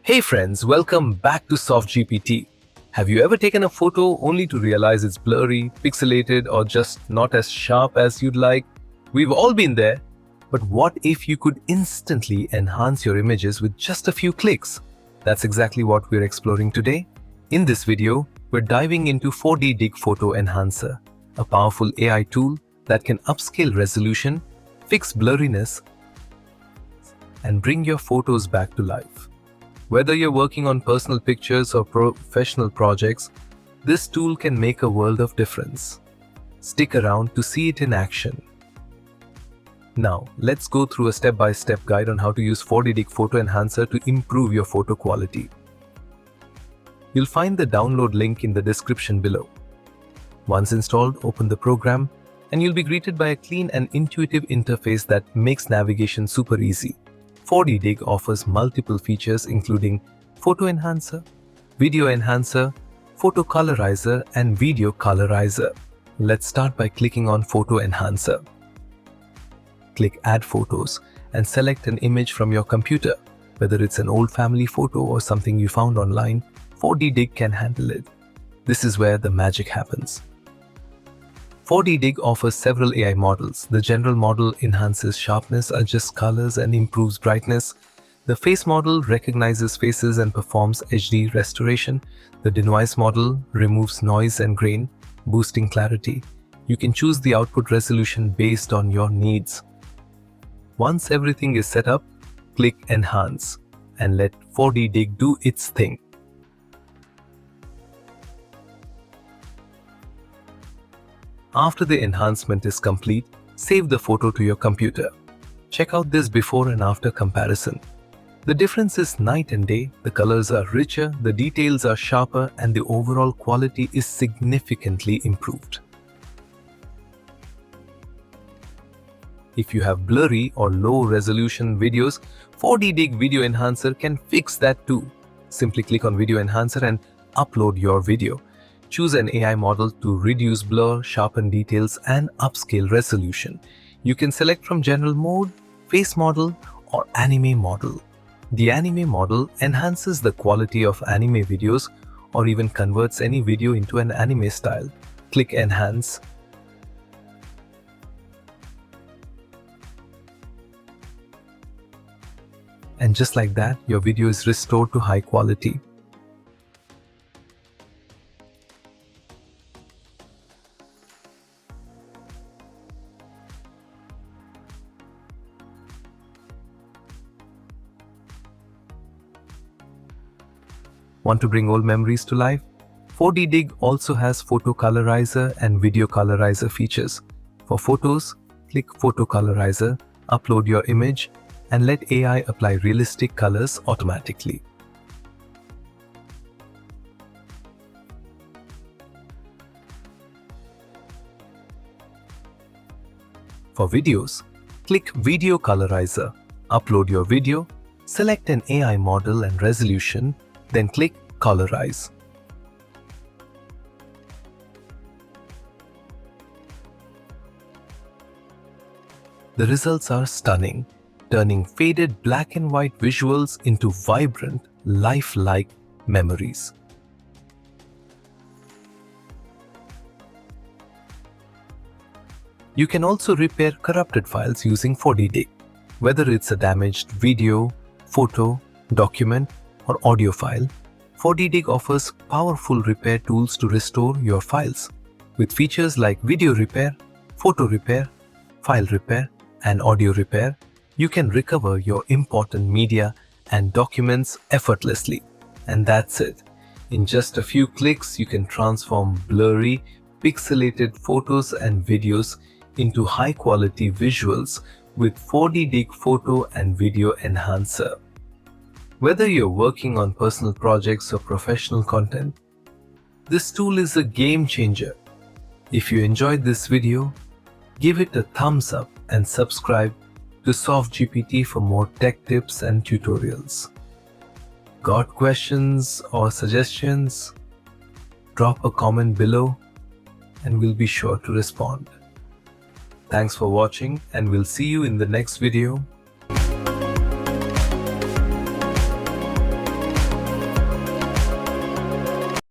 Hey friends, welcome back to SoftGPT. Have you ever taken a photo only to realize it's blurry, pixelated, or just not as sharp as you'd like? We've all been there. But what if you could instantly enhance your images with just a few clicks? That's exactly what we're exploring today. In this video, we're diving into 4D Dig Photo Enhancer, a powerful AI tool that can upscale resolution, fix blurriness, and bring your photos back to life. Whether you're working on personal pictures or professional projects, this tool can make a world of difference. Stick around to see it in action. Now, let's go through a step-by-step guide on how to use 4D Dig Photo Enhancer to improve your photo quality. You'll find the download link in the description below. Once installed, open the program, and you'll be greeted by a clean and intuitive interface that makes navigation super easy. 4D Dig offers multiple features including Photo Enhancer, Video Enhancer, Photo Colorizer, and Video Colorizer. Let's start by clicking on Photo Enhancer. Click Add Photos and select an image from your computer. Whether it's an old family photo or something you found online, 4D Dig can handle it. This is where the magic happens. 4D Dig offers several AI models. The general model enhances sharpness, adjusts colors, and improves brightness. The face model recognizes faces and performs HD restoration. The denoise model removes noise and grain, boosting clarity. You can choose the output resolution based on your needs. Once everything is set up, click Enhance and let 4D Dig do its thing. After the enhancement is complete, save the photo to your computer. Check out this before and after comparison. The difference is night and day. The colors are richer, the details are sharper, and the overall quality is significantly improved. If you have blurry or low resolution videos, 4D Dig Video Enhancer can fix that too. Simply click on Video Enhancer and upload your video. Choose an AI model to reduce blur, sharpen details, and upscale resolution. You can select from General Mode, Face Model, or Anime Model. The Anime Model enhances the quality of anime videos or even converts any video into an anime style. Click Enhance. And just like that, your video is restored to high quality. Want to bring old memories to life? 4D Dig also has Photo Colorizer and Video Colorizer features. For photos, click Photo Colorizer, upload your image, and let AI apply realistic colors automatically. For videos, click Video Colorizer, upload your video, select an AI model and resolution, then click Colorize. The results are stunning, turning faded black and white visuals into vibrant, lifelike memories. You can also repair corrupted files using 4D Dig, whether it's a damaged video, photo, document, or audio file. 4D Dig offers powerful repair tools to restore your files. With features like video repair, photo repair, file repair, and audio repair, you can recover your important media and documents effortlessly. And that's it. In just a few clicks, you can transform blurry, pixelated photos and videos into high-quality visuals with 4D Dig Photo and Video Enhancer. Whether you're working on personal projects or professional content, this tool is a game changer. If you enjoyed this video, give it a thumbs up and subscribe to SoftGPT for more tech tips and tutorials. Got questions or suggestions? Drop a comment below and we'll be sure to respond. Thanks for watching and we'll see you in the next video.